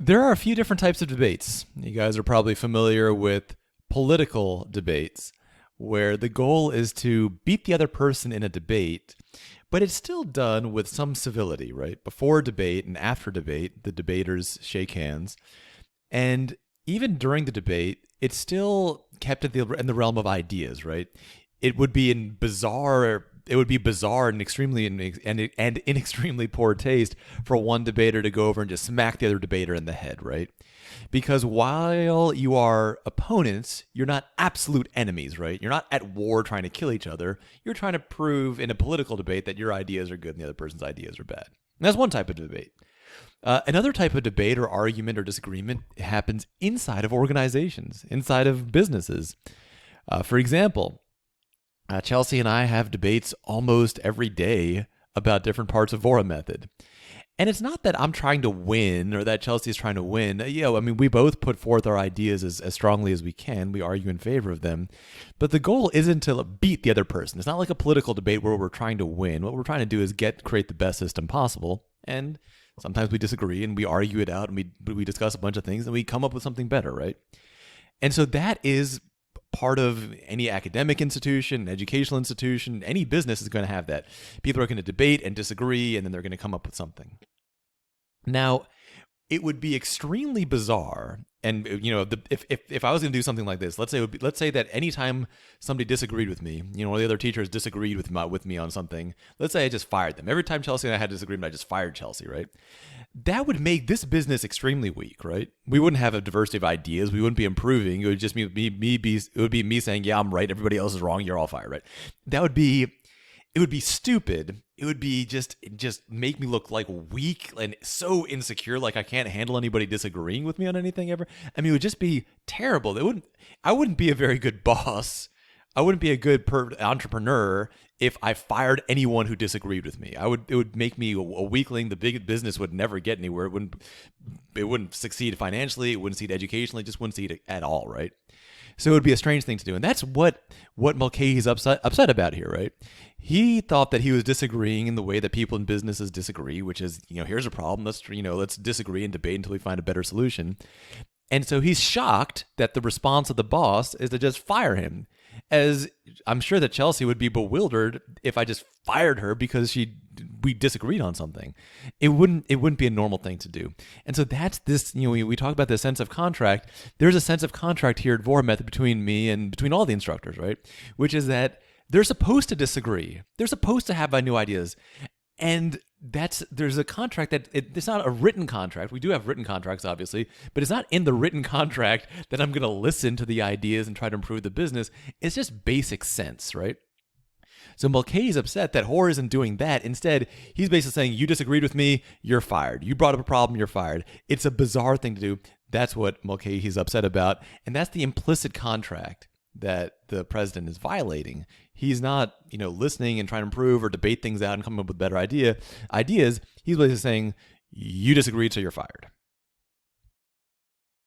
There are a few different types of debates. You guys are probably familiar with political debates, where the goal is to beat the other person in a debate, but it's still done with some civility, right? Before debate and after debate, the debaters shake hands. And even during the debate, it's still kept in the realm of ideas, right? It would be bizarre and and in extremely poor taste for one debater to go over and just smack the other debater in the head, right? Because while you are opponents, you're not absolute enemies, right? You're not at war trying to kill each other. You're trying to prove in a political debate that your ideas are good and the other person's ideas are bad. And that's one type of debate. Another type of debate or argument or disagreement happens inside of organizations, inside of businesses. For example, Chelsea and I have debates almost every day about different parts of Vora method. And it's not that I'm trying to win or that Chelsea is trying to win. I mean, we both put forth our ideas as strongly as we can. We argue in favor of them. But the goal isn't to beat the other person. It's not like a political debate where we're trying to win. What we're trying to do is create the best system possible. And sometimes we disagree and we argue it out and we discuss a bunch of things and we come up with something better, right? And so that is part of any academic institution, educational institution, any business is going to have that. People are going to debate and disagree, and then they're going to come up with something. Now, it would be extremely bizarre, and if I was going to do something like this, let's say that anytime somebody disagreed with me, one of the other teachers disagreed with me on something, let's say I just fired them. Every time Chelsea and I had a disagreement, I just fired Chelsea, right? That would make this business extremely weak, right? We wouldn't have a diversity of ideas. We wouldn't be improving. It would just be me saying, yeah, I'm right. Everybody else is wrong. You're all fired, right? It would be stupid. It would be just make me look like weak and so insecure, like I can't handle anybody disagreeing with me on anything ever. I mean, it would just be terrible. I wouldn't be a very good boss. I wouldn't be a good entrepreneur if I fired anyone who disagreed with me. It would make me a weakling. The big business would never get anywhere. It wouldn't succeed financially. It wouldn't succeed educationally. It just wouldn't succeed at all, right? So it would be a strange thing to do. And that's what Mulcahy's upset about here, right? He thought that he was disagreeing in the way that people in businesses disagree, which is, here's a problem. Let's disagree and debate until we find a better solution. And so he's shocked that the response of the boss is to just fire him. As I'm sure that Chelsea would be bewildered if I just fired her because we disagreed on something. It wouldn't be a normal thing to do. And so that's this, we talk about the sense of contract. There's a sense of contract here at Vora Method between me and between all the instructors, right? Which is that they're supposed to disagree. They're supposed to have new ideas. And there's a contract it's not a written contract. We do have written contracts, obviously, but it's not in the written contract that I'm going to listen to the ideas and try to improve the business. It's just basic sense, right? So Mulcahy's upset that Hoare isn't doing that. Instead, he's basically saying, you disagreed with me, you're fired. You brought up a problem, you're fired. It's a bizarre thing to do. That's what Mulcahy's upset about. And that's the implicit contract that the president is violating. He's not, listening and trying to improve or debate things out and come up with better ideas. He's basically saying, you disagreed, so you're fired.